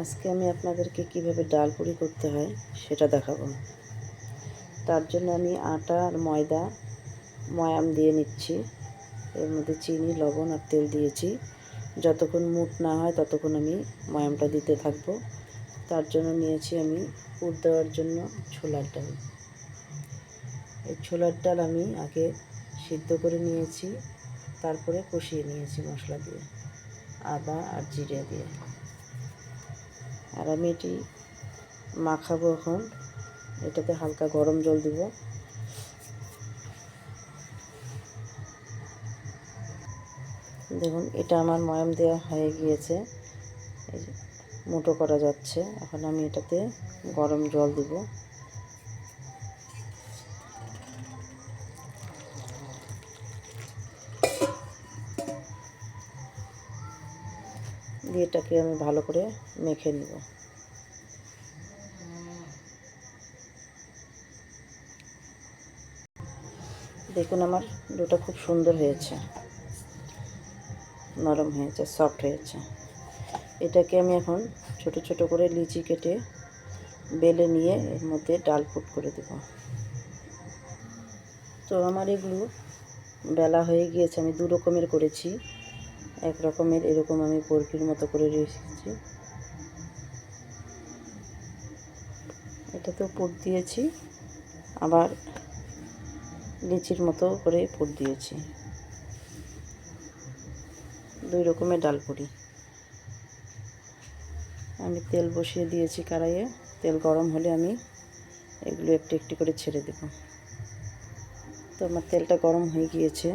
আজকে আমি আপনাদেরকে কিভাবে ডাল পুরি করতে হয় সেটা দেখাবো। তার জন্য আমি আটা আর ময়দা ময়াম দিয়ে নিচ্ছি। এর মধ্যে চিনি, লবণ আর তেল দিয়েছি। যতক্ষণ মুঠ না হয় ততক্ষণ আমি ময়ামটা দিতে থাকবো। তার জন্য নিয়েছি আমি পুর দেওয়ার জন্য ছোলার ডাল। এই ছোলার ডাল আমি আগে সিদ্ধ করে নিয়েছি, তারপরে কষিয়ে নিয়েছি মশলা দিয়ে, আদা আর জিরে দিয়ে। আর আমি এটি মাখাবো এখন। এটাতে হালকা গরম জল দিব। দেখুন, এটা আমার ময়াম দেওয়া হয়ে গিয়েছে, এই যে মুঠো করা যাচ্ছে। এখন আমি এটাতে গরম জল দিব। দিয়ে এটাকে আমি ভালো করে মেখে নিব। দেখুন, আমার ডোটা খুব সুন্দর হয়েছে, নরম হয়েছে, সফট হয়েছে। এটাকে আমি এখন ছোট ছোট করে লিচি কেটে বেলে নিয়ে এর মধ্যে ডাল পুর করে দেব। তো আমার এগুলো বেলা হয়ে গিয়েছে। আমি দু রকমের করেছি। এক রকমের এরকম আমি বরফির মতো করে রেখেছি, এটাতেও পুর দিয়েছি, আবার লিচির মতো করে পুর দিয়েছি। দুই রকমের ডাল পুরি। আমি তেল বসিয়ে দিয়েছি কড়াইয়ে। তেল গরম হলে আমি এগুলো একটু একটু করে ছেড়ে দেব। তো আমার তেলটা গরম হয়ে গিয়েছে,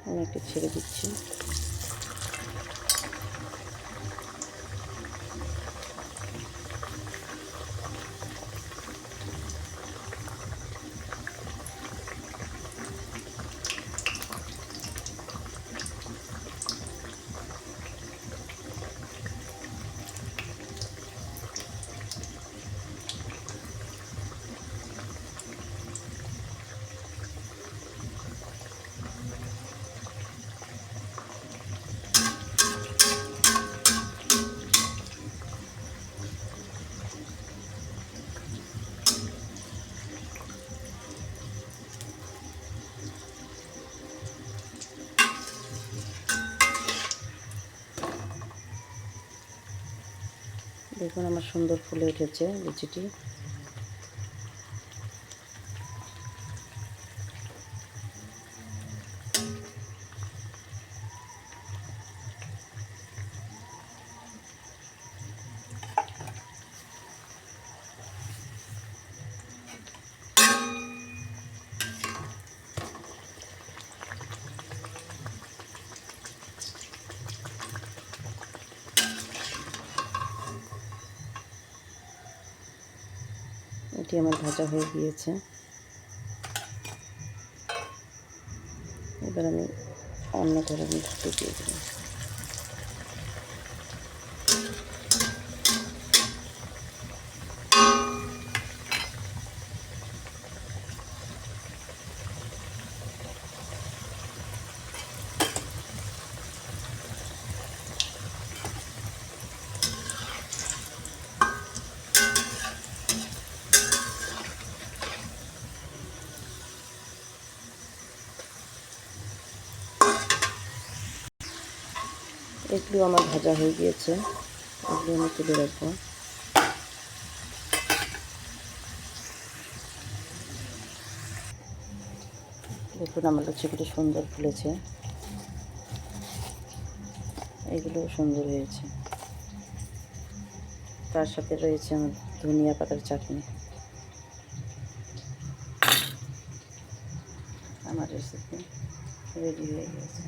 আমি একটু ছেড়ে দিচ্ছি। দেখুন, আমার সুন্দর ফুলে উঠেছে লিচিটি। এটি আমার ভাজা হয়ে গিয়েছে। এবার আমি অন্য ধরনের দিয়ে দেব। এগুলো আমার ভাজা হয়ে গিয়েছে, এগুলো আমি তুলে রাখবো। দেখুন, আমার লুচিগুলো সুন্দর ফুলেছে, এগুলো সুন্দর হয়েছে। তার সাথে রয়েছে আমার ধনিয়া পাতার চাটনি। আমার রেসিপি রেডি হয়ে গেছে।